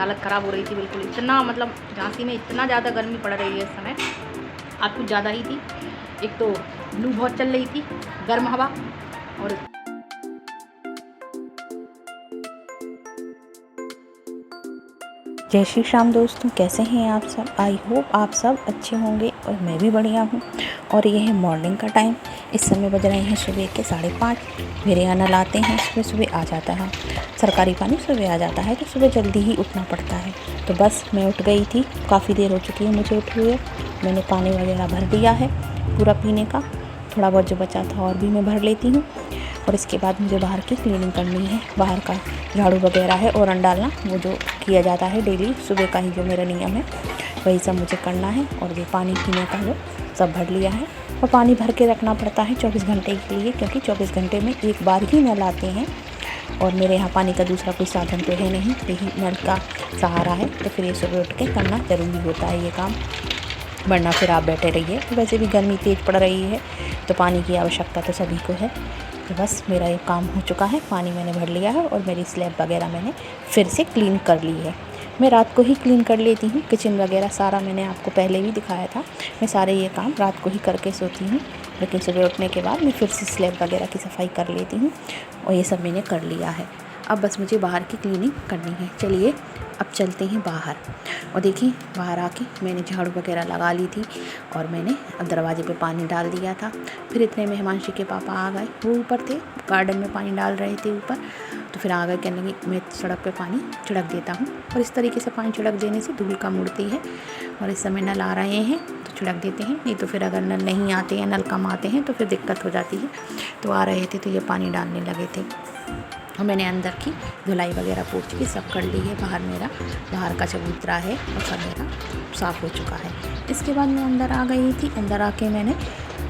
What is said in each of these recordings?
हालत ख़राब हो रही थी बिल्कुल। इतना मतलब झांसी में इतना ज़्यादा गर्मी पड़ रही है इस समय, आज कुछ ज़्यादा ही थी। एक तो लू बहुत चल रही थी, गर्म हवा। और जय श्री राम दोस्तों, कैसे हैं आप सब। आई होप आप सब अच्छे होंगे और मैं भी बढ़िया हूँ। और ये है मॉर्निंग का टाइम। इस समय बज रहे हैं सुबह के 5:30। मेरे यहाँ नल आते हैं, सुबह सुबह आ जाता है सरकारी पानी, सुबह आ जाता है तो सुबह जल्दी ही उठना पड़ता है। तो बस मैं उठ गई थी, काफ़ी देर हो चुकी है मुझे उठे हुए। मैंने पानी वगैरह भर दिया है पूरा पीने का, थोड़ा बहुत जो बचा था और भी मैं भर लेती हूँ। और इसके बाद मुझे बाहर की क्लीनिंग करनी है, बाहर का झाड़ू वगैरह है और डालना, वो जो किया जाता है डेली सुबह का ही जो मेरा नियम है वही सब मुझे करना है। और ये पानी पीने का जो सब भर लिया है, और पानी भर के रखना पड़ता है 24 घंटे के लिए, क्योंकि 24 घंटे में एक बार ही नल आते हैं। और मेरे यहाँ पानी का दूसरा कोई साधन तो है नहीं, यही नल का सहारा है। तो फिर ये सुबह उठ के करना ज़रूरी होता है ये काम, वरना फिर आप बैठे रहिए। वैसे भी गर्मी तेज़ पड़ रही है तो पानी की आवश्यकता तो सभी को है। तो बस मेरा ये काम हो चुका है, पानी मैंने भर लिया है और मेरी स्लैब वगैरह मैंने फिर से क्लीन कर ली है। मैं रात को ही क्लीन कर लेती हूँ, किचन वगैरह सारा मैंने आपको पहले भी दिखाया था। मैं सारे ये काम रात को ही करके सोती हूँ, लेकिन सुबह उठने के बाद मैं फिर से स्लैब वगैरह की सफाई कर लेती हूँ। और ये सब मैंने कर लिया है। अब बस मुझे बाहर की क्लीनिंग करनी है। चलिए अब चलते हैं बाहर। और देखिए बाहर आके मैंने झाड़ू वगैरह लगा ली थी और मैंने दरवाजे पे पानी डाल दिया था। फिर इतने में हिमांशी के पापा आ गए, वो ऊपर थे गार्डन में पानी डाल रहे थे ऊपर। तो फिर आ गए, कहने लगे मैं सड़क पे पानी छिड़क देता हूँ। और इस तरीके से पानी छिड़क देने से धूल कम उड़ती है। और इस समय नल आ रहे हैं तो छिड़क देते हैं, नहीं तो फिर अगर नल नहीं आते हैं, नल कम आते हैं तो फिर दिक्कत हो जाती है। तो आ रहे थे तो ये पानी डालने लगे थे। और मैंने अंदर की धुलाई वगैरह पोंछ के सब कर ली है। बाहर का चबूतरा है और सब मेरा साफ़ हो चुका है। इसके बाद मैं अंदर आ गई थी, अंदर आके मैंने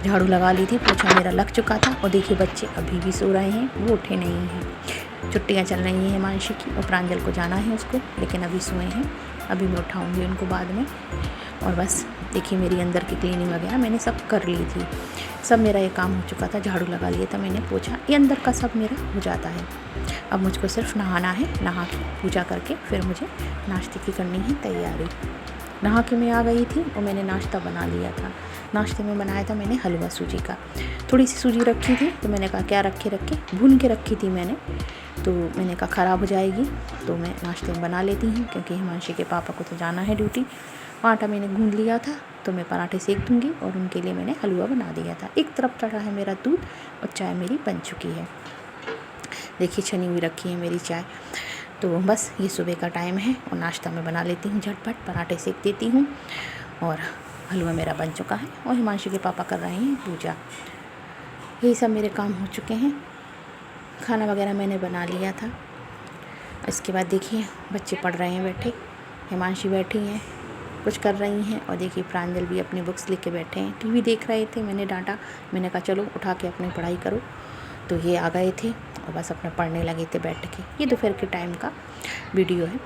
झाड़ू लगा ली थी, पोछा मेरा लग चुका था। और देखिए बच्चे अभी भी सो रहे हैं, वो उठे नहीं हैं। छुट्टियाँ चल रही हैं हिमांशी की, और प्रांजल को जाना है उसको, लेकिन अभी सोए हैं। अभी मैं उठाऊँगी उनको बाद में। और बस देखिए मेरी अंदर की क्लीनिंग वगैरह मैंने सब कर ली थी, सब मेरा ये काम हो चुका था। झाड़ू लगा लिया था मैंने, पोछा, ये अंदर का सब मेरा हो जाता है। अब मुझको सिर्फ नहाना है, नहा के पूजा करके फिर मुझे नाश्ते की करनी है तैयारी। नहा के मैं आ गई थी और मैंने नाश्ता बना लिया था। नाश्ते में बनाया था मैंने हलवा सूजी का। थोड़ी सी सूजी रखी थी तो मैंने कहा क्या रखे भून के रखी थी मैंने, तो मैंने कहा ख़राब हो जाएगी तो मैं नाश्ते में बना लेती हूँ, क्योंकि हिमांशी के पापा को तो जाना है ड्यूटी। आटा मैंने गूंद लिया था तो मैं पराठे सेक दूँगी, और उनके लिए मैंने हलवा बना दिया था। एक तरफ चढ़ा है मेरा दूध और चाय मेरी बन चुकी है। देखिए छनी हुई रखी है मेरी चाय। तो बस ये सुबह का टाइम है और नाश्ता मैं बना लेती हूँ झटपट, पराठे सेक देती हूँ और हलवा मेरा बन चुका है। और हिमांशु के पापा कर रहे हैं पूजा। यही सब मेरे काम हो चुके हैं। खाना वगैरह मैंने बना लिया था। इसके बाद देखिए बच्चे पढ़ रहे हैं बैठे, हिमांशी बैठी हैं कुछ कर रही हैं, और देखिए प्रांजल भी अपनी बुक्स लेके बैठे हैं, टीवी देख रहे थे। मैंने डांटा, मैंने कहा चलो उठा के अपनी पढ़ाई करो। तो ये आ गए थे और बस अपना पढ़ने लगे थे बैठ के। ये दोपहर के टाइम का वीडियो है।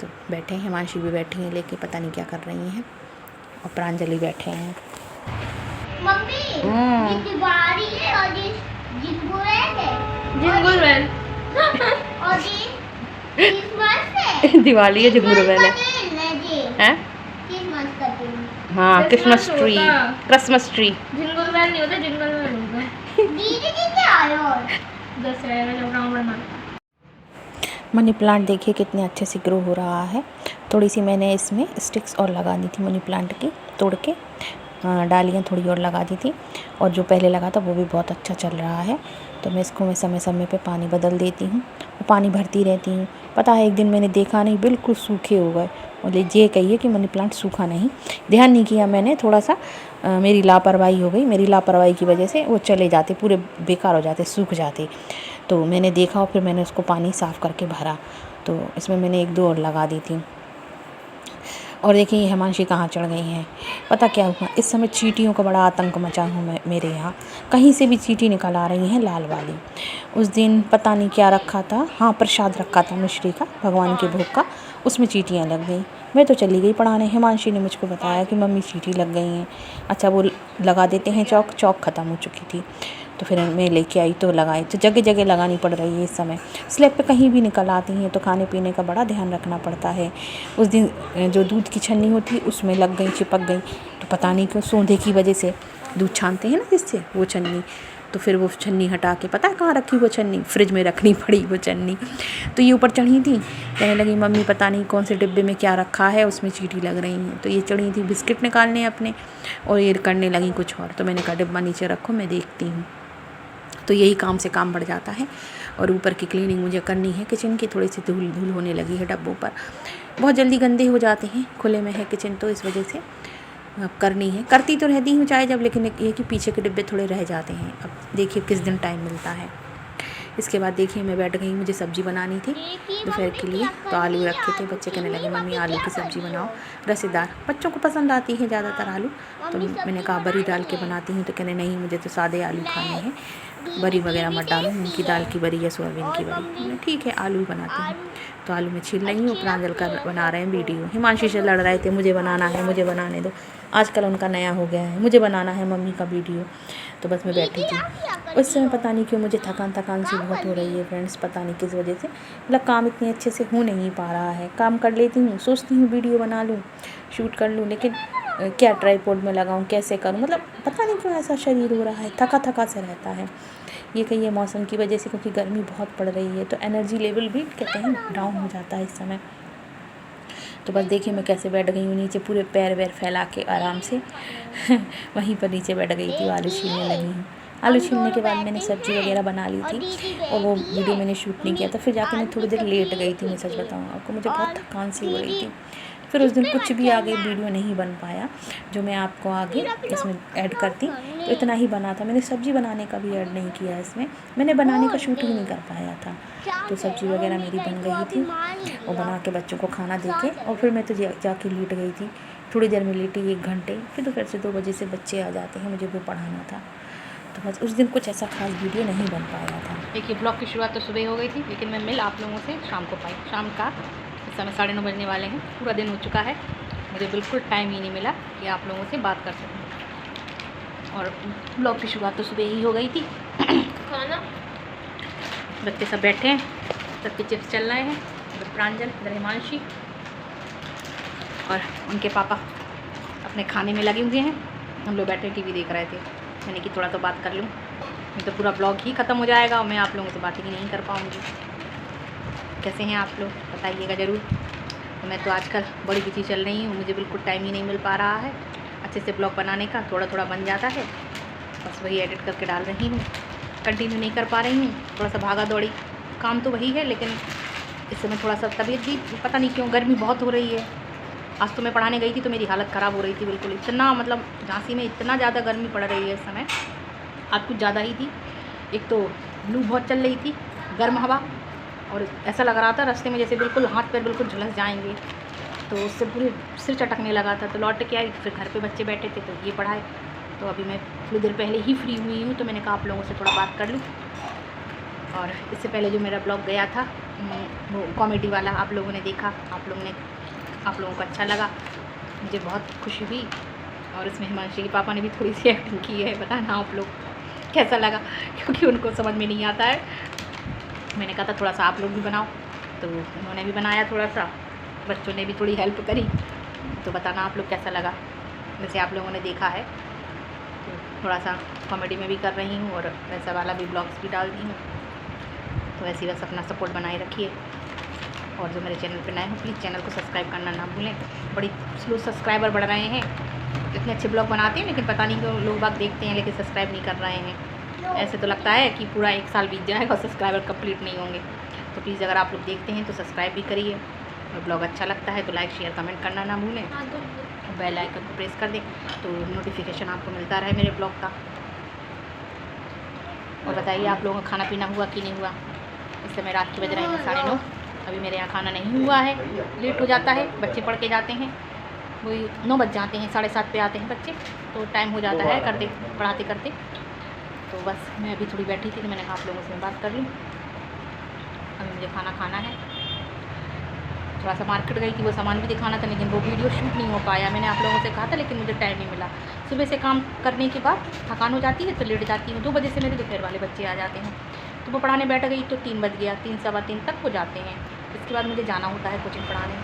तो बैठे हैं, हिमांशी भी बैठी हैं लेके, पता नहीं क्या कर रही हैं। और प्रांजलि बैठे हैं। मम्मी ये दिवाली है और ये जिंगल है, और ये क्रिसमस है। दिवाली है, जिंगल बेल है, क्रिसमस का दिन। हाँ Christmas tree, Christmas tree. Jingle bell नहीं होता, जिंगल बेल होता। दीदी जी क्या आया और दशहरा में जब रावण मरता। मनी प्लांट देखिए कितने अच्छे से ग्रो हो रहा है। थोड़ी सी मैंने इसमें स्टिक्स और लगा दी थी मनी प्लांट की, तोड़ के डालियाँ थोड़ी और लगा दी थी। और जो पहले लगा था वो भी बहुत अच्छा चल रहा है। तो मैं इसको समय समय पे पानी बदल देती हूँ और पानी भरती रहती हूँ। पता है एक दिन मैंने देखा नहीं, बिल्कुल सूखे हो गए। और ये कहिए कि मनी प्लांट सूखा नहीं, ध्यान नहीं किया मैंने, थोड़ा सा मेरी लापरवाही हो गई। मेरी लापरवाही की वजह से वो चले जाते, पूरे बेकार हो जाते, सूख जाते। तो मैंने देखा और फिर मैंने उसको पानी साफ़ करके भरा। तो इसमें मैंने 1-2 और लगा दी थी। और देखिए हिमांशी कहाँ चढ़ गई हैं। पता क्या हुआ, इस समय चींटियों का बड़ा आतंक मचा हूँ मेरे यहाँ। कहीं से भी चींटी निकल आ रही हैं, लाल वाली। उस दिन पता नहीं क्या रखा था, हाँ प्रसाद रखा था मिश्री का, भगवान के भोग का, उसमें चींटियाँ लग गई। मैं तो चली गई पढ़ाने। हिमांशी ने मुझको बताया कि मम्मी चींटी लग गई हैं। अच्छा वो लगा देते हैं चौक ख़त्म हो चुकी थी। तो फिर मैं लेके आई तो लगाई, तो जगह जगह लगानी पड़ रही है इस समय। स्लैब पे कहीं भी निकल आती हैं तो खाने पीने का बड़ा ध्यान रखना पड़ता है। उस दिन जो दूध की छन्नी होती है उसमें लग गई, चिपक गई, तो पता नहीं क्यों, सोंधे की वजह से दूध छानते हैं ना जिससे, वो छन्नी, तो फिर वो छन्नी हटा के पता है कहाँ रखी वो छन्नी, फ्रिज में रखनी पड़ी वो छन्नी। तो ये ऊपर चढ़ी थी, कहने लगी मम्मी पता नहीं कौन से डिब्बे में क्या रखा है, उसमें चींटी लग रही हैं। तो ये चढ़ी थी बिस्किट निकालने अपने, और ये करने लगी कुछ और। तो मैंने कहा डिब्बा नीचे रखो, मैं देखती हूँ। तो यही काम से काम बढ़ जाता है। और ऊपर की क्लीनिंग मुझे करनी है किचन की, थोड़ी सी धूल धूल होने लगी है डब्बों पर, बहुत जल्दी गंदे हो जाते हैं, खुले में है किचन तो इस वजह से अब करनी है। करती तो रहती हूँ चाहे जब, लेकिन ये कि पीछे के डिब्बे थोड़े रह जाते हैं। अब देखिए किस दिन टाइम मिलता है। इसके बाद देखिए मैं बैठ गई, मुझे सब्ज़ी बनानी थी दोपहर के लिए, तो आलू रखे थे। बच्चे कहने लगे मम्मी आलू की सब्ज़ी बनाओ रसेदार, बच्चों को पसंद आती है ज़्यादातर आलू। तो मैंने कहा बरी डाल के बनाती हूँ, तो कहने नहीं मुझे तो सादे आलू खाने हैं, बरी वगैरह मत डालो, मूंग की दाल की बरी या सोयाबीन की बरी। ठीक है आलू बनाती हूँ। तो आलू में छील रही हूँ, प्रांजल का बना रहे हैं वीडियो। हिमांशी से लड़ रहे थे मुझे बनाना है, मुझे बनाने दो, आजकल उनका नया हो गया है, मुझे बनाना है मम्मी का वीडियो। तो बस मैं बैठी थी, उस समय पता नहीं क्यों मुझे थकान सी बहुत हो रही है फ्रेंड्स, पता नहीं किस वजह से, मतलब काम इतने अच्छे से हो नहीं पा रहा है। काम कर लेती हूँ, सोचती हूँ वीडियो बना लूँ, शूट कर लूँ, लेकिन क्या ट्राइपॉड में लगाऊँ, कैसे करूँ, मतलब पता नहीं क्यों ऐसा शरीर हो रहा है, थका से रहता है। ये कहिए मौसम की वजह से, क्योंकि गर्मी बहुत पड़ रही है, तो एनर्जी लेवल भी कहते हैं डाउन हो जाता है इस समय। तो बस देखिए मैं कैसे बैठ गई हूँ नीचे, पूरे पैर वैर फैला के आराम से वहीं पर नीचे बैठ गई थी, आलू छीलने लगी हूँ। आलू छीलने के बाद मैंने सब्ज़ी वगैरह बना ली थी, और वो वीडियो मैंने शूट नहीं किया था। फिर जाके मैं थोड़ी देर लेट गई थी, मैं सच बताऊँ आपको, मुझे बहुत थकान सी हो रही थी। फिर उस दिन कुछ भी आगे वीडियो नहीं बन पाया जो मैं आपको आगे इसमें ऐड करती, तो इतना ही बना था। मैंने सब्ज़ी बनाने का भी ऐड नहीं किया इसमें, मैंने बनाने का शूट ही नहीं कर पाया था। तो सब्ज़ी वगैरह मेरी बन गई थी, और बना के बच्चों को खाना दे के, और फिर मैं तो जाके लेट गई थी। थोड़ी देर में लेटी 1 घंटे, फिर दोपहर से 2 बजे से बच्चे आ जाते हैं, मुझे वो पढ़ाना था। तो बस उस दिन कुछ ऐसा खास वीडियो नहीं बन पाया था। देखिए ब्लॉग की शुरुआत तो सुबह हो गई थी, लेकिन मैं मिल आप लोगों से शाम को पाई। शाम का इस समय 9:30 बजने वाले हैं, पूरा दिन हो चुका है, मुझे बिल्कुल टाइम ही नहीं मिला कि आप लोगों से बात कर सकूँ। और ब्लॉग की शुरुआत तो सुबह ही हो गई थी। खाना बच्चे सब बैठे हैं, सबके चिप्स चल रहे हैं, इधर प्रांजल, इधर हिमांशी, और उनके पापा अपने खाने में लगे हुए हैं। हम लोग बैठे टीवी देख रहे थे, मैंने कि थोड़ा तो बात कर लूँ, नहीं तो पूरा ब्लॉग ही ख़त्म हो जाएगा और मैं आप लोगों से बात ही नहीं कर पाऊँगी। कैसे हैं आप लोग बताइएगा ज़रूर। तो मैं तो आजकल बड़ी बिजी चल रही हूँ, मुझे बिल्कुल टाइम ही नहीं मिल पा रहा है अच्छे से ब्लॉग बनाने का, थोड़ा बन जाता है, बस वही एडिट करके डाल रही हूँ, कंटिन्यू नहीं कर पा रही हूँ। थोड़ा सा भागा दौड़ी काम तो वही है, लेकिन इस समय थोड़ा सा तबीयत भी पता नहीं क्यों, गर्मी बहुत हो रही है। आज तो मैं पढ़ाने गई थी तो मेरी हालत ख़राब हो रही थी बिल्कुल, इतना मतलब झांसी में इतना ज़्यादा गर्मी पड़ रही है इस समय, आज कुछ ज़्यादा ही थी। एक तो लू बहुत चल रही थी, गर्म हवा, और ऐसा लग रहा था रास्ते में जैसे बिल्कुल हाथ पैर बिल्कुल झुलस जाएंगे, तो उससे पूरे सिर चटकने लगा था। तो लौट के आई, फिर घर पे बच्चे बैठे थे तो ये पढ़ाए। तो अभी मैं थोड़ी देर पहले ही फ्री हुई हूँ, तो मैंने कहा आप लोगों से थोड़ा बात कर लूँ। और इससे पहले जो मेरा ब्लॉग गया था वो कॉमेडी वाला, आप लोगों ने देखा, आप लोगों को अच्छा लगा, मुझे बहुत खुशी हुई। और इसमें हिमांशी के पापा ने भी थोड़ी सी एक्टिंग की है, बताना आप लोग कैसा लगा, क्योंकि उनको समझ में नहीं आता है। मैंने कहा था थोड़ा सा आप लोग भी बनाओ, तो उन्होंने भी बनाया थोड़ा सा, बच्चों ने भी थोड़ी हेल्प करी। तो बताना आप लोग कैसा लगा। वैसे आप लोगों ने देखा है, तो थोड़ा सा कॉमेडी में भी कर रही हूँ और वैसा वाला भी ब्लॉग्स भी डाल दी हूँ। तो ऐसे बस अपना सपोर्ट बनाए रखिए, और जो मेरे चैनल पे नए हो प्लीज़ चैनल को सब्सक्राइब करना ना भूलें। बड़ी स्लो सब्सक्राइबर बढ़ रहे हैं, इतने अच्छे ब्लॉग बनाते हैं, लेकिन पता नहीं क्यों लोग बाग देखते हैं लेकिन सब्सक्राइब नहीं कर रहे हैं। ऐसे तो लगता है कि पूरा 1 साल बीत जाएगा और सब्सक्राइबर कंप्लीट नहीं होंगे। तो प्लीज़ अगर आप लोग देखते हैं तो सब्सक्राइब भी करिए, और ब्लॉग अच्छा लगता है तो लाइक शेयर कमेंट करना ना भूलें, बेल आइकन को प्रेस कर दें तो नोटिफिकेशन आपको मिलता रहे मेरे ब्लॉग का। और बताइए आप लोगों का खाना पीना हुआ कि नहीं हुआ। इस समय रात की बज रहे हैं 9:30, अभी मेरे यहाँ खाना नहीं हुआ है, लेट हो जाता है, बच्चे पढ़ के जाते हैं, वही 9 बज जाते हैं, 7:30 पे आते हैं बच्चे, तो टाइम हो जाता है पढ़ाते करते। तो बस मैं अभी थोड़ी बैठी थी तो मैंने कहा आप लोगों से बात कर लूँ। अभी मुझे खाना खाना है, थोड़ा सा मार्केट गई थी, वो सामान भी दिखाना था, लेकिन वो वीडियो शूट नहीं हो पाया। मैंने आप लोगों से कहा था, लेकिन मुझे टाइम नहीं मिला। सुबह से काम करने के बाद थकान हो जाती है तो लेट जाती हूँ। 2 बजे से मेरे दोपहर वाले बच्चे आ जाते हैं, तो वो पढ़ाने बैठ गई तो 3 बज गया, 3 सवा 3 तक हो जाते हैं। इसके बाद मुझे जाना होता है कोचिंग पढ़ाने,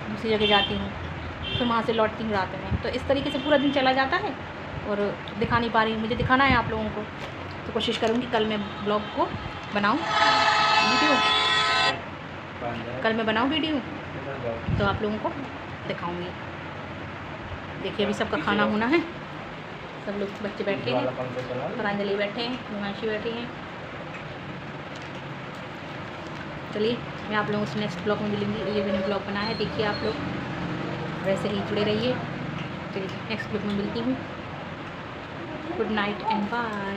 दूसरी जगह जाती हूँ, फिर वहाँ से लौटती हूँ रात में। तो इस तरीके से पूरा दिन चला जाता है और दिखा नहीं पा रही हूँ। मुझे दिखाना है आप लोगों को, तो कोशिश करूँगी कल मैं ब्लॉग को बनाऊँ वीडियो, कल मैं बनाऊँ वीडियो तो आप लोगों को दिखाऊँगी। देखिए अभी सबका खाना होना है, सब लोग बच्चे बैठे हैं, प्रांजलि बैठे हैं, हिमांशी बैठी हैं। चलिए मैं आप लोगों से नेक्स्ट ब्लॉग में मिलूँगी। ये मैंने ब्लॉग बनाया है, देखिए आप लोग वैसे ही जुड़े रहिए। चलिए नेक्स्ट ब्लॉग में मिलती हूँ। Good night and bye.